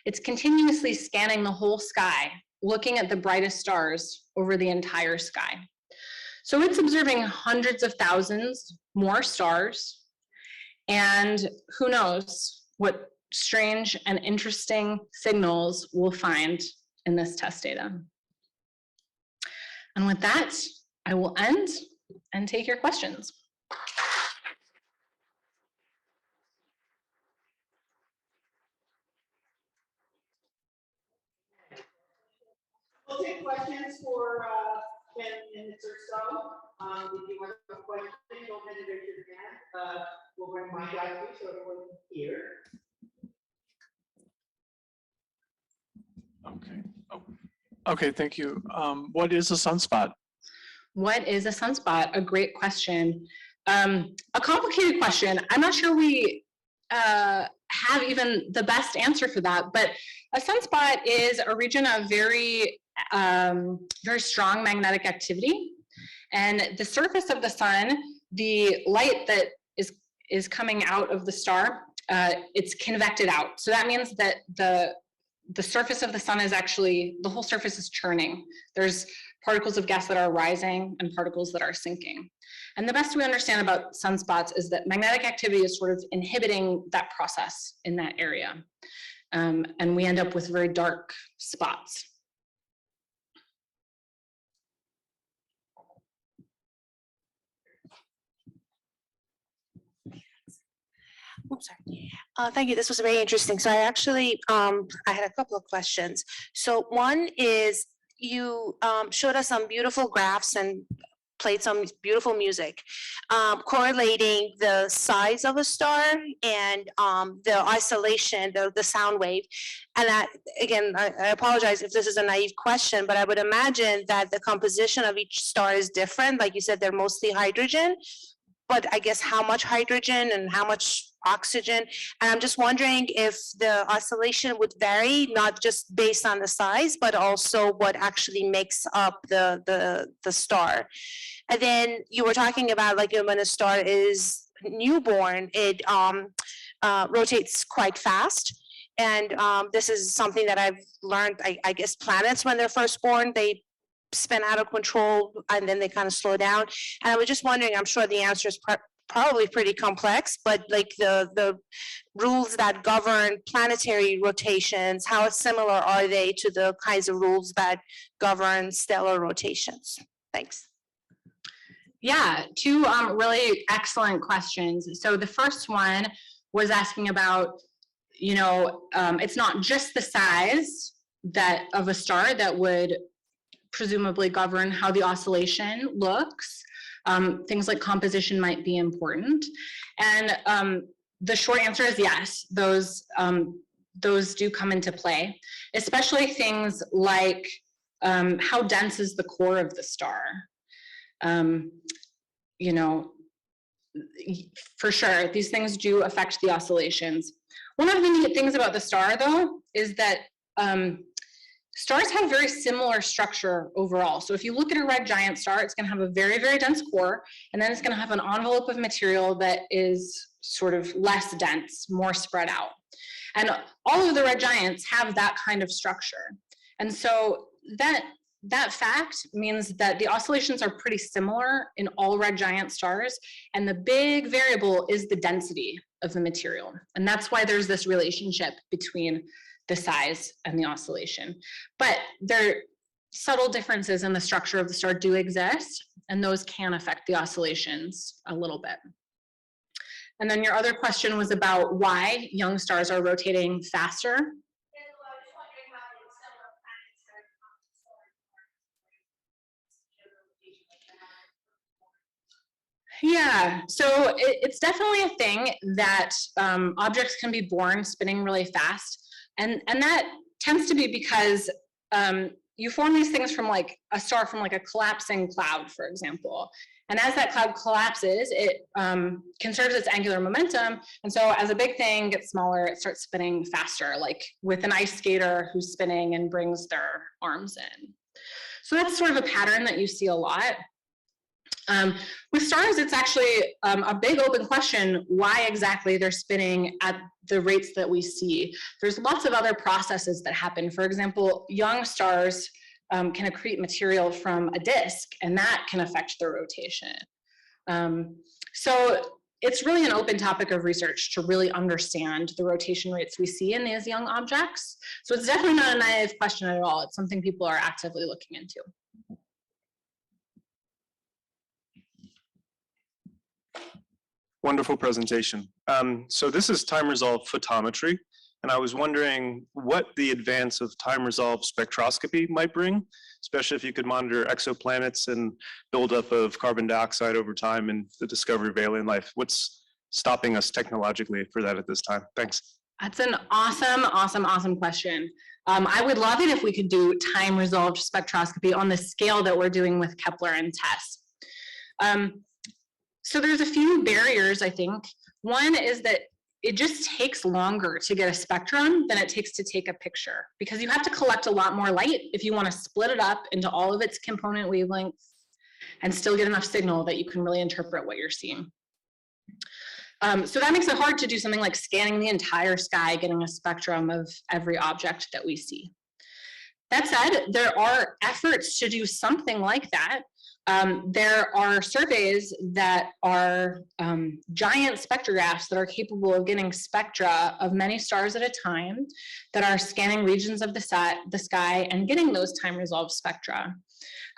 it's continuously scanning the whole sky, looking at the brightest stars over the entire sky. So it's observing hundreds of thousands more stars, and who knows what strange and interesting signals we'll find in this test data. And with that, I will end and take your questions. We'll take questions for 10 minutes or so. If you want a question, go ahead and raise your hand. We'll bring my guy to you so everyone can hear. Okay. Oh. Okay, thank you. What is a sunspot? What is a sunspot? A great question. A complicated question. I'm not sure we have even the best answer for that, but a sunspot is a region of very strong magnetic activity. And the surface of the sun, the light that is coming out of the star, it's convected out. So that means that the surface of the sun is actually, the whole surface is churning. There's particles of gas that are rising and particles that are sinking. And the best we understand about sunspots is that magnetic activity is sort of inhibiting that process in that area. And we end up with very dark spots. Oops, sorry. Thank you. This was very interesting. So I actually, I had a couple of questions. So one is you showed us some beautiful graphs and played some beautiful music, correlating the size of a star and the isolation, the sound wave. And that, again, I apologize if this is a naive question, but I would imagine that the composition of each star is different. Like you said, they're mostly hydrogen, but I guess how much hydrogen and how much oxygen. And I'm just wondering if the oscillation would vary, not just based on the size, but also what actually makes up the star. And then you were talking about like when a star is newborn, it rotates quite fast. And this is something that I've learned, I guess planets when they're first born, they spin out of control and then they kind of slow down. And I was just wondering, I'm sure the answer is probably pretty complex, but like the rules that govern planetary rotations, how similar are they to the kinds of rules that govern stellar rotations? Thanks. Yeah, two really excellent questions. So the first one was asking about, you know, it's not just the size of a star that would presumably govern how the oscillation looks. Things like composition might be important. And the short answer is yes, those do come into play, especially things like how dense is the core of the star. You know, for sure, these things do affect the oscillations. One of the neat things about the star, though, is that stars have very similar structure overall. So if you look at a red giant star, it's going to have a very, very dense core, and then it's going to have an envelope of material that is sort of less dense, more spread out. And all of the red giants have that kind of structure. And so that fact means that the oscillations are pretty similar in all red giant stars, and the big variable is the density of the material. And that's why there's this relationship between the size and the oscillation. But there subtle differences in the structure of the star do exist, and those can affect the oscillations a little bit. And then your other question was about why young stars are rotating faster. Yeah, so it's definitely a thing that objects can be born spinning really fast. And that tends to be because you form these things from like a star from like a collapsing cloud, for example. And as that cloud collapses, it conserves its angular momentum. And so as a big thing gets smaller, it starts spinning faster, like with an ice skater who's spinning and brings their arms in. So that's sort of a pattern that you see a lot. With stars, it's actually a big open question why exactly they're spinning at the rates that we see. There's lots of other processes that happen. For example, young stars can accrete material from a disk, and that can affect their rotation. So it's really an open topic of research to really understand the rotation rates we see in these young objects. So it's definitely not a naive question at all. It's something people are actively looking into. Wonderful presentation. So this is time-resolved photometry, and I was wondering what the advance of time-resolved spectroscopy might bring, especially if you could monitor exoplanets and buildup of carbon dioxide over time and the discovery of alien life. What's stopping us technologically for that at this time? Thanks. That's an awesome question. I would love it if we could do time-resolved spectroscopy on the scale that we're doing with Kepler and Tess. So there's a few barriers, I think. One is that it just takes longer to get a spectrum than it takes to take a picture, because you have to collect a lot more light if you want to split it up into all of its component wavelengths and still get enough signal that you can really interpret what you're seeing. So that makes it hard to do something like scanning the entire sky, getting a spectrum of every object that we see. That said, there are efforts to do something like that. There are surveys that are giant spectrographs that are capable of getting spectra of many stars at a time, that are scanning regions of the sky and getting those time-resolved spectra.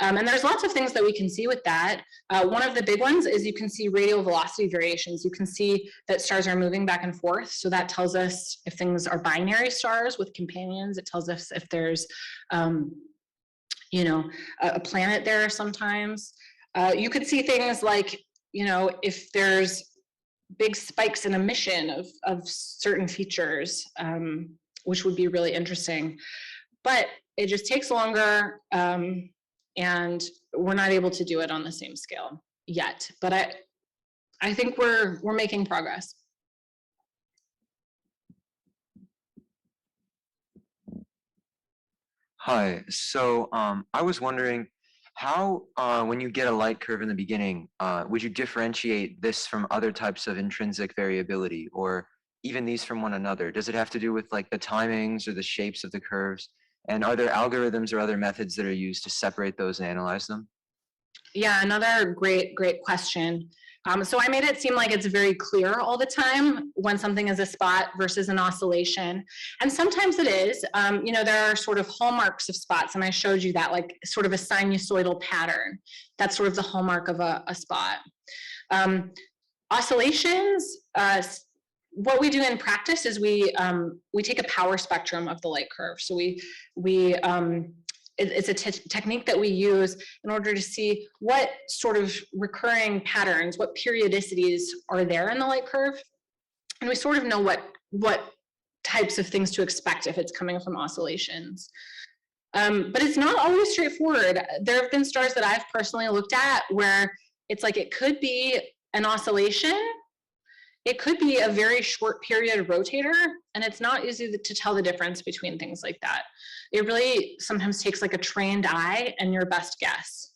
And there's lots of things that we can see with that. One of the big ones is you can see radial velocity variations. You can see that stars are moving back and forth. So that tells us if things are binary stars with companions. It tells us if there's you know, a planet there sometimes. You could see things like, you know, if there's big spikes in emission of certain features, which would be really interesting. But it just takes longer, and we're not able to do it on the same scale yet. But I think we're making progress. Hi, so I was wondering how, when you get a light curve in the beginning, would you differentiate this from other types of intrinsic variability, or even these from one another? Does it have to do with like the timings or the shapes of the curves? And are there algorithms or other methods that are used to separate those and analyze them? Yeah, another great question. So I made it seem like it's very clear all the time when something is a spot versus an oscillation. And sometimes it is. You know, there are sort of hallmarks of spots, and I showed you that, like sort of a sinusoidal pattern. That's sort of the hallmark of a spot. Oscillations, what we do in practice is we take a power spectrum of the light curve. So it's a technique that we use in order to see what sort of recurring patterns, what periodicities are there in the light curve. And we sort of know what types of things to expect if it's coming from oscillations. But it's not always straightforward. There have been stars that I've personally looked at where it's like it could be an oscillation, it could be a very short period rotator, and it's not easy to tell the difference between things like that. It really sometimes takes like a trained eye and your best guess.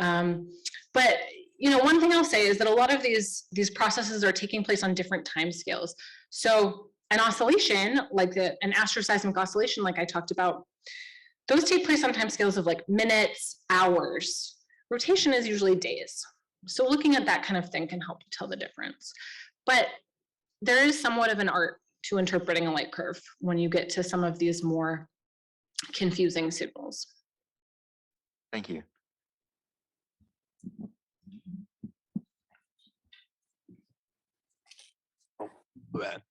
But you know, one thing I'll say is that a lot of these processes are taking place on different time scales. So an oscillation, like an astroseismic oscillation, like I talked about, those take place on time scales of like minutes, hours. Rotation is usually days. So looking at that kind of thing can help you tell the difference. But there is somewhat of an art to interpreting a light curve when you get to some of these more confusing signals. Thank you. Bad.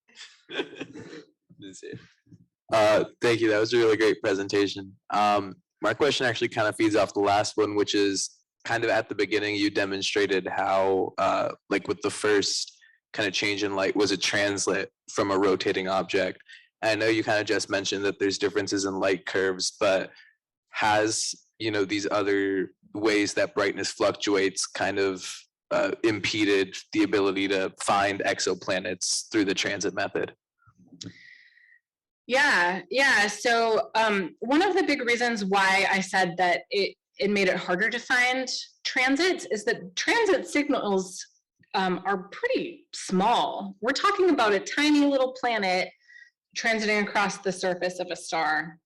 Thank you. That was a really great presentation. My question actually kind of feeds off the last one, which is kind of at the beginning, you demonstrated how, like with the first kind of change in light was a translit from a rotating object. And I know you kind of just mentioned that there's differences in light curves, but has, you know, these other ways that brightness fluctuates kind of impeded the ability to find exoplanets through the transit method? Yeah. So one of the big reasons why I said that it made it harder to find transits is that transit signals are pretty small. We're talking about a tiny little planet transiting across the surface of a star.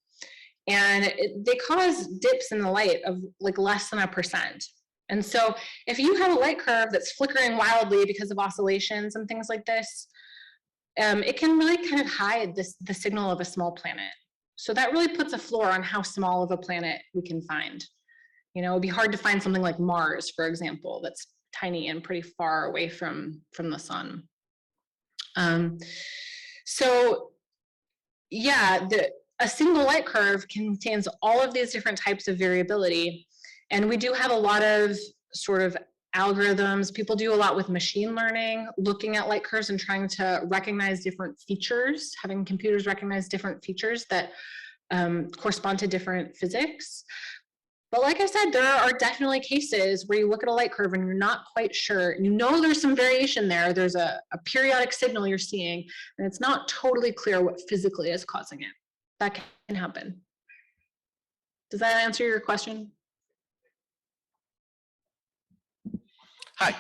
And they cause dips in the light of like less than 1%. And so if you have a light curve that's flickering wildly because of oscillations and things like this, it can really kind of hide the signal of a small planet. So that really puts a floor on how small of a planet we can find. You know, it'd be hard to find something like Mars, for example, that's tiny and pretty far away from the sun. So yeah, a single light curve contains all of these different types of variability. And we do have a lot of sort of algorithms. People do a lot with machine learning, looking at light curves and trying to recognize different features, having computers recognize different features that correspond to different physics. But like I said, there are definitely cases where you look at a light curve and you're not quite sure. You know there's some variation there. There's a periodic signal you're seeing, and it's not totally clear what physically is causing it. That can happen. Does that answer your question? Hi.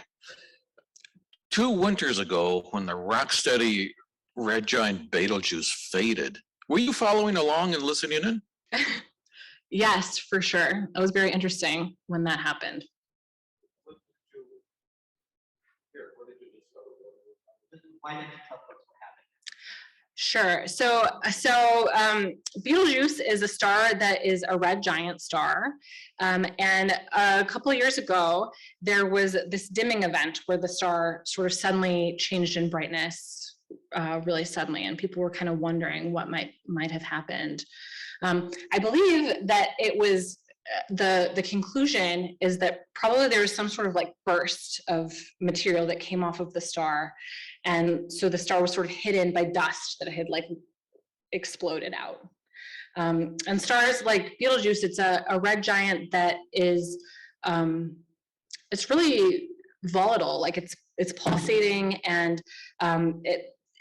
2 winters ago, when the rock-steady red giant Betelgeuse faded, were you following along and listening in? Yes, for sure. It was very interesting when that happened. Why did you tell folks what happened? Sure. Betelgeuse is a star that is a red giant star. And a couple of years ago, there was this dimming event where the star sort of suddenly changed in brightness really suddenly, and people were kind of wondering what might have happened. I believe that it was the conclusion is that probably there was some sort of like burst of material that came off of the star, and so the star was sort of hidden by dust that had like exploded out. And stars like Betelgeuse, it's a red giant that is it's really volatile, like it's pulsating, and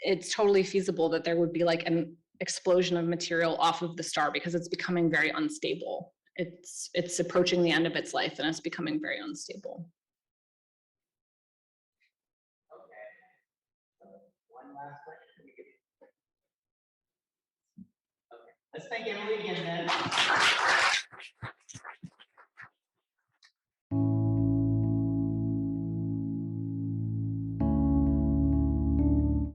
it's totally feasible that there would be like an explosion of material off of the star because it's becoming very unstable. It's approaching the end of its life and it's becoming very unstable. Okay. One last question. Okay. Let's thank Emily again then.